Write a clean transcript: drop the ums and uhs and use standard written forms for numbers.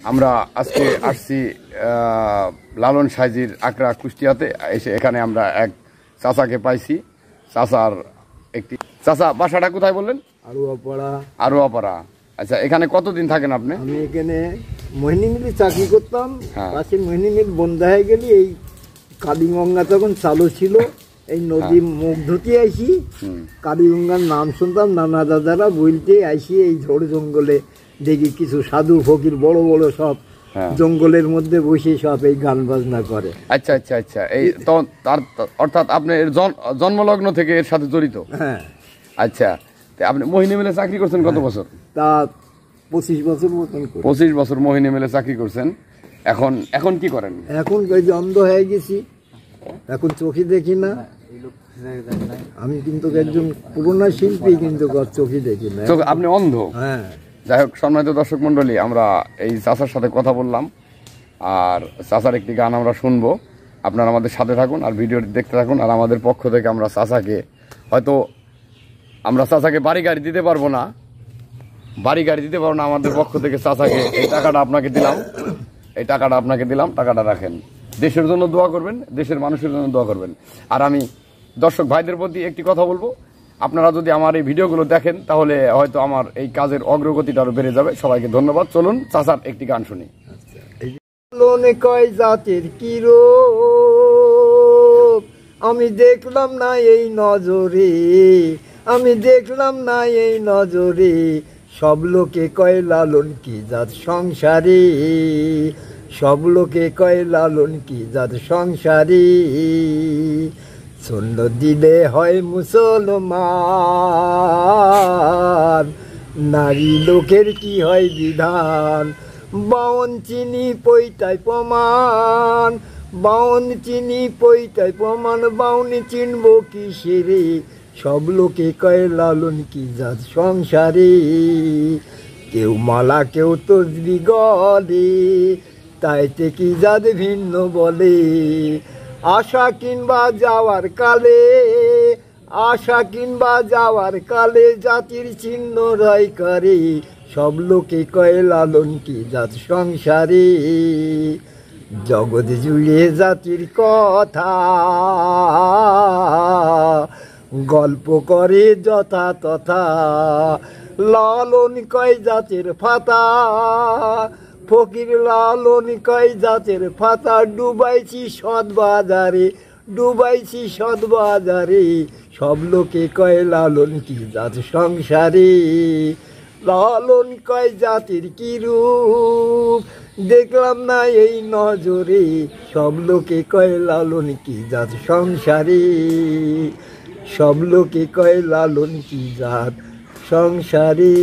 আমরা আজকে আসছি লালন সাইজির আকরা কুষ্টিয়াতে এসে এখানে আমরা এক চাচাকে পাইছি। চাচার একটি চাচা বাসাটা কোথায় বললেন? আরোয়াপাড়া। আচ্ছা, এখানে কতদিন থাকেন আপনি? আমি এখানে মোহিনী মিলে চাকরি করতাম। পাশে মোহিনী মিল বন্ধ হয়ে গেলে এই কালীগঙ্গা তখন চালু ছিল, এই নদী মুখ ধুতে আইসি। কালীগঙ্গার নাম শুনতাম, নানা দাদারা বলতে আইসি এই ঝোড় জঙ্গলে দেখি কিছু সাধু ফকির বড় বড় সব জঙ্গলের মধ্যে বসে সব এই গান বাজনা করে। আচ্ছা আচ্ছা আচ্ছা, এই তো তার অর্থাৎ আপনি জন্মলগ্ন থেকে এর সাথে জড়িত? হ্যাঁ। আচ্ছা, আপনি মোহিনী মিলে চাকরি করছেন কত বছর? তা 25 বছর মতন। 25 বছর মোহিনী মিলে চাকরি করছেন। এখন কি করেন? এখন অন্ধ হয়ে গেছি, এখন চোখে দেখি না। আমি কিন্তু একজন পুরোনো শিল্পী, কিন্তু চোখে দেখি না। আপনি অন্ধ? হ্যাঁ। যাই হোক, সম্মানিত দর্শক মন্ডলী, আমরা এই চাচার সাথে কথা বললাম আর চাচার একটি গান আমরা শুনবো। আপনারা আমাদের সাথে থাকুন আর ভিডিওটি দেখতে থাকুন। আর আমাদের পক্ষ থেকে আমরা চাচাকে বাড়ি গাড়ি দিতে পারবো না, আমাদের পক্ষ থেকে চাচাকে এই টাকাটা আপনাকে দিলাম, টাকাটা রাখেন। দেশের জন্য দোয়া করবেন, দেশের মানুষের জন্য দোয়া করবেন। আর আমি দর্শক ভাইদের প্রতি একটি কথা বলবো, আপনারা যদি আমার এই ভিডিওগুলো দেখেন তাহলে হয়তো আমার এই কাজের অগ্রগতিটা আরো বেড়ে যাবে। সবাইকে ধন্যবাদ। চলুন চাচার একটি গান শুনি। কয় জাতির কি রূপ আমি দেখলাম না এই নজরে, সব লোকে কয় লালন কি জাত সংসারে, সব লোকে কয় লালন কি জাত সংসারে। শূন্য দিলে হয় মুসলমান, নারী লোকের কি হয় বিধান। বাউন চিনি পৈতায় প্রমাণ, বাউন চিনব কি সেরে, সব লোকে কয় লালন কি জাত সংসারে। কেউ মালা কেউ তসবি গলে, তাইতে কি জাত ভিন্ন বলে। আশা কিংবা যাওয়ার কালে জাতির চিহ্ন রয় করে, সব লোকে কয় লালন কি জাত সংসারে। জগৎ জুড়ে জাতির কথা গল্প করে যথা তথা, লালন কয় জাতের ফাতা, ফকির লালন কয় জাতের ফাতা। ডুবাইছি সদবাজারে, সব লোকে কয় লালন কি জাত সংসারে। লালন কয় জাতির কি রূপ দেখলাম না এই নজরে, সব লোকে কয় লালন কি জাত সংসারে, সব লোকে কয় লালন কি জাত সংসারে।